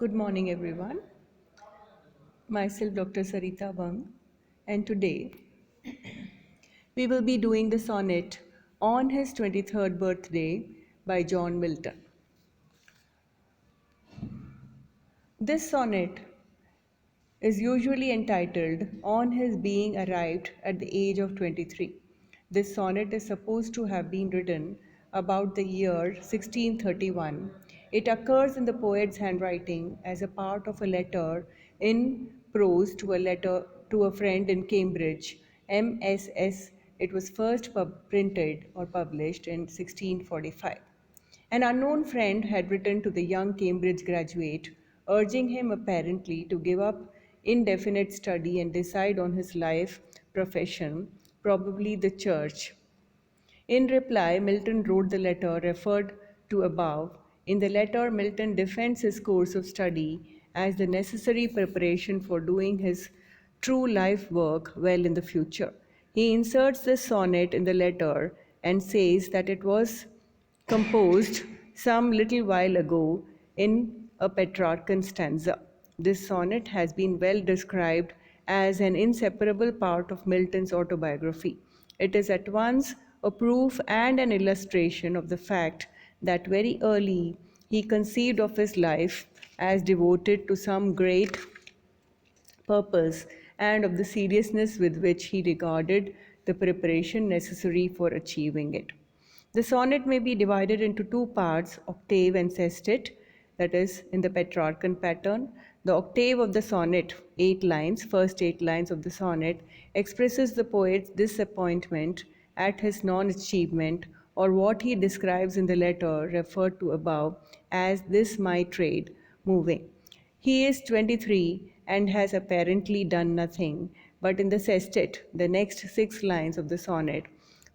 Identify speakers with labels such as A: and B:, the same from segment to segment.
A: Good morning, everyone. Myself, Dr. Sarita, and today we will be doing the sonnet on his 23rd birthday by John Milton. This sonnet is usually entitled On His Being Arrived at the Age of 23. This sonnet is supposed to have been written about the year 1631. It occurs in the poet's handwriting as a part of a letter in prose to a letter to a friend in Cambridge, MSS. It was first printed or published in 1645. An unknown friend had written to the young Cambridge graduate, urging him apparently to give up indefinite study and decide on his life profession, probably the church. In reply, Milton wrote the letter referred to above. In the letter, Milton defends his course of study as the necessary preparation for doing his true life work well in the future. He inserts this sonnet in the letter and says that it was composed some little while ago in a Petrarchan stanza. This sonnet has been well described as an inseparable part of Milton's autobiography. It is at once a proof and an illustration of the fact that very early he conceived of his life as devoted to some great purpose and of the seriousness with which he regarded the preparation necessary for achieving it. The sonnet may be divided into two parts, octave and sestet, that is, in the Petrarchan pattern. The octave of the sonnet, 8 lines, first 8 lines of the sonnet, expresses the poet's disappointment at his non achievement or what he describes in the letter referred to above as this my trade, moving. He is 23 and has apparently done nothing, but in the sestet, the next 6 lines of the sonnet,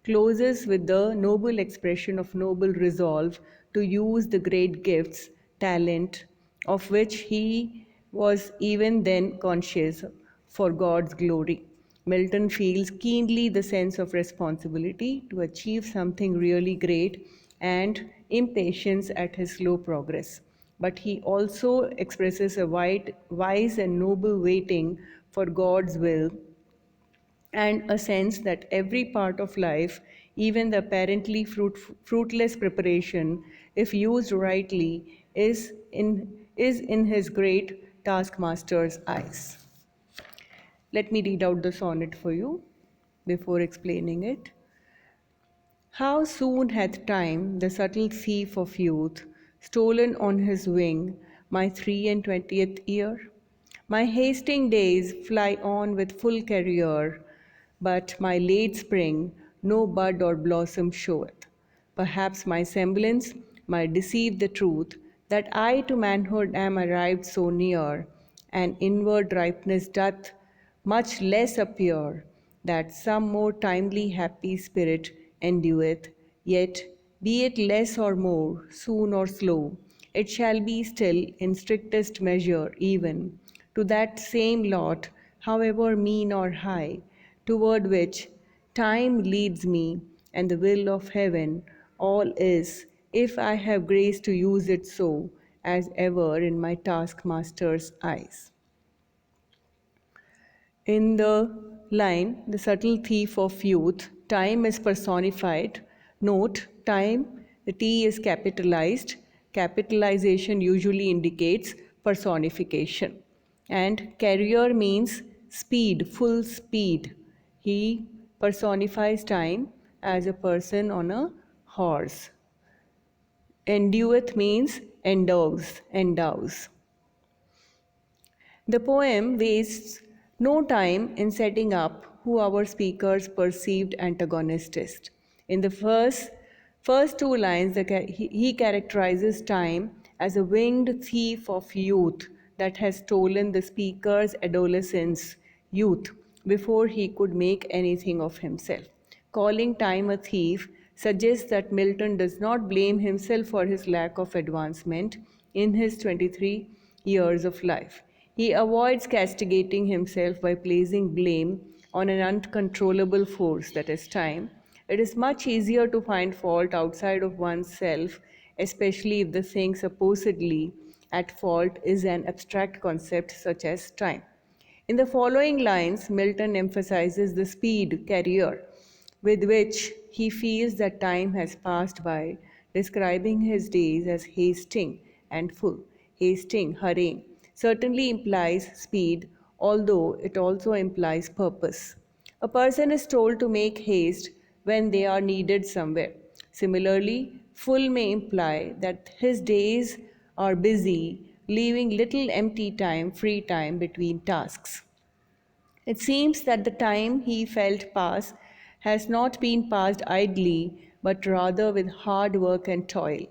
A: closes with the noble expression of noble resolve to use the great gifts, talent, of which he was even then conscious for God's glory. Milton feels keenly the sense of responsibility to achieve something really great and impatience at his slow progress. But he also expresses a wise and noble waiting for God's will and a sense that every part of life, even the apparently fruitless preparation, if used rightly, is in his great taskmaster's eyes. Let me read out the sonnet for you before explaining it. How soon hath time, the subtle thief of youth, stolen on his wing my 23rd year? My hasting days fly on with full career, but my late spring no bud or blossom showeth. Perhaps my semblance might deceive the truth, that I to manhood am arrived so near, and inward ripeness doth much less appear, that some more timely happy spirit endueth, yet be it less or more, soon or slow, it shall be still in strictest measure even to that same lot, however mean or high, toward which time leads me, and the will of heaven all is, if I have grace to use it so, as ever in my taskmaster's eyes. In the line, the subtle thief of youth, time is personified. Note, time, the T is capitalized. Capitalization usually indicates personification. And career means speed, full speed. He personifies time as a person on a horse. Endueth means endows. The poem wastes no time in setting up who our speaker's perceived antagonist is. In the first 2 lines, he characterizes time as a winged thief of youth that has stolen the speaker's adolescence, youth, before he could make anything of himself. Calling time a thief suggests that Milton does not blame himself for his lack of advancement in his 23 years of life. He avoids castigating himself by placing blame on an uncontrollable force, that is, time. It is much easier to find fault outside of oneself, especially if the thing supposedly at fault is an abstract concept such as time. In the following lines, Milton emphasizes the speed carrier with which he feels that time has passed by, describing his days as hasting and full. Hasting, hurrying, certainly implies speed, although it also implies purpose. A person is told to make haste when they are needed somewhere. Similarly, full may imply that his days are busy, leaving little empty time, free time between tasks. It seems that the time he felt pass has not been passed idly, but rather with hard work and toil.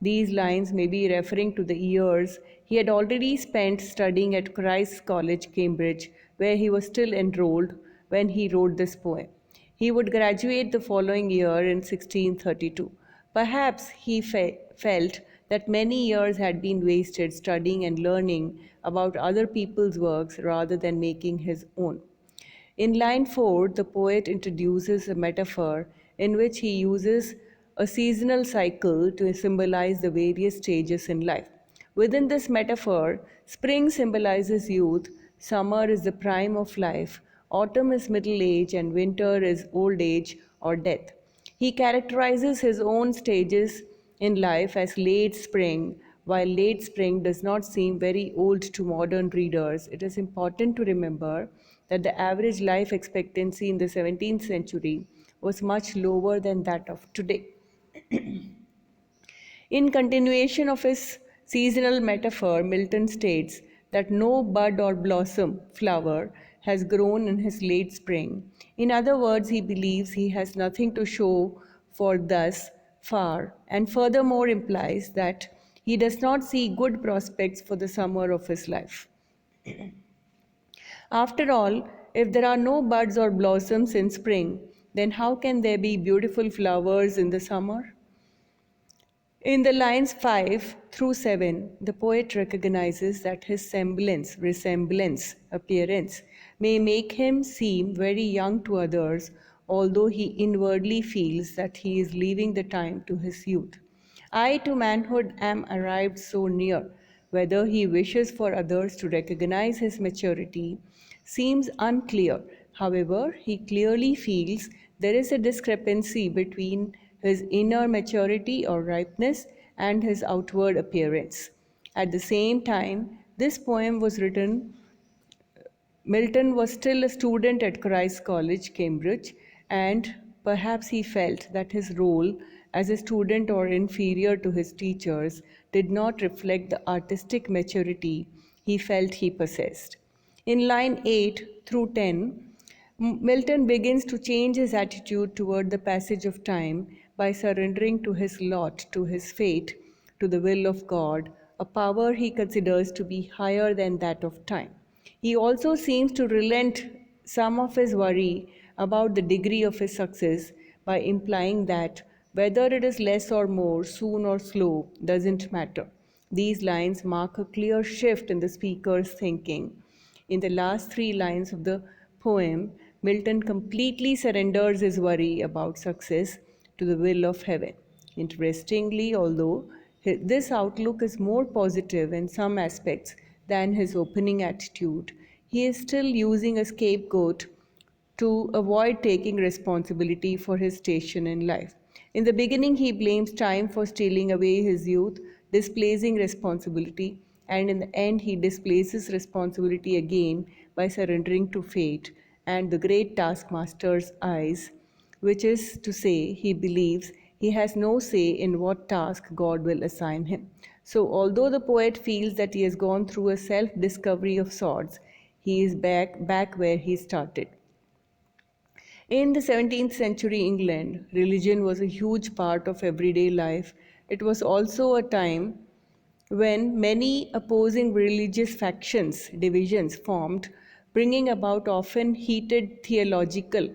A: These lines may be referring to the years he had already spent studying at Christ's College, Cambridge, where he was still enrolled when he wrote this poem. He would graduate the following year in 1632. Perhaps he felt that many years had been wasted studying and learning about other people's works rather than making his own. In line 4, the poet introduces a metaphor in which he uses a seasonal cycle to symbolize the various stages in life. Within this metaphor, spring symbolizes youth, summer is the prime of life, autumn is middle age, and winter is old age or death. He characterizes his own stages in life as late spring. While late spring does not seem very old to modern readers, it is important to remember that the average life expectancy in the 17th century was much lower than that of today. In continuation of his seasonal metaphor, Milton states that no bud or blossom, flower, has grown in his late spring. In other words, he believes he has nothing to show for thus far, and furthermore implies that he does not see good prospects for the summer of his life. After all, if there are no buds or blossoms in spring, then how can there be beautiful flowers in the summer? In the lines 5 through 7, the poet recognizes that his appearance, may make him seem very young to others, although he inwardly feels that he is leaving the time to his youth. I to manhood am arrived so near. Whether he wishes for others to recognize his maturity seems unclear. However, he clearly feels there is a discrepancy between his inner maturity or ripeness and his outward appearance. At the same time, this poem was written Milton was still a student at Christ's College, Cambridge, and perhaps he felt that his role as a student or inferior to his teachers did not reflect the artistic maturity he felt he possessed. In line 8 through 10, Milton begins to change his attitude toward the passage of time by surrendering to his lot, to his fate, to the will of God, a power he considers to be higher than that of time. He also seems to relent some of his worry about the degree of his success by implying that whether it is less or more, soon or slow, doesn't matter. These lines mark a clear shift in the speaker's thinking. In the last three lines of the poem, Milton completely surrenders his worry about success to the will of heaven. Interestingly, although this outlook is more positive in some aspects than his opening attitude, he is still using a scapegoat to avoid taking responsibility for his station in life. In the beginning, he blames time for stealing away his youth, displacing responsibility, and in the end, he displaces responsibility again by surrendering to fate and the great taskmaster's eyes, which is to say, he believes he has no say in what task God will assign him. So, although the poet feels that he has gone through a self discovery of sorts, he is back where he started. In the 17th century England, religion was a huge part of everyday life. It was also a time when many opposing religious factions, divisions formed, bringing about often heated theological,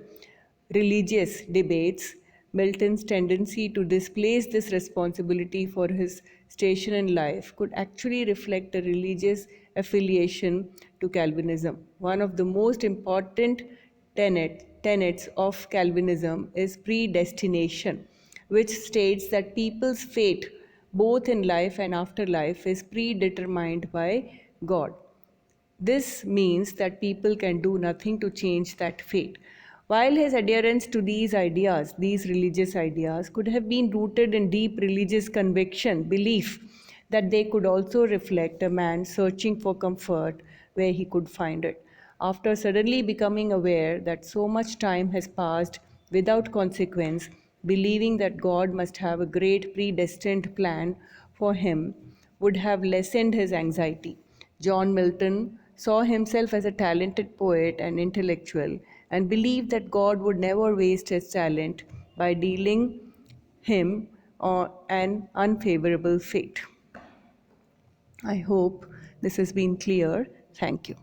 A: religious debates. Milton's tendency to displace this responsibility for his station in life could actually reflect a religious affiliation to Calvinism. One of the most important tenets of Calvinism is predestination, which states that people's fate both in life and afterlife, is predetermined by God. This means that people can do nothing to change that fate. While his adherence to these ideas, these religious ideas, could have been rooted in deep religious conviction, belief that they could also reflect a man searching for comfort where he could find it. After suddenly becoming aware that so much time has passed without consequence, believing that God must have a great predestined plan for him would have lessened his anxiety. John Milton saw himself as a talented poet and intellectual and believed that God would never waste his talent by dealing him an unfavorable fate. I hope this has been clear. Thank you.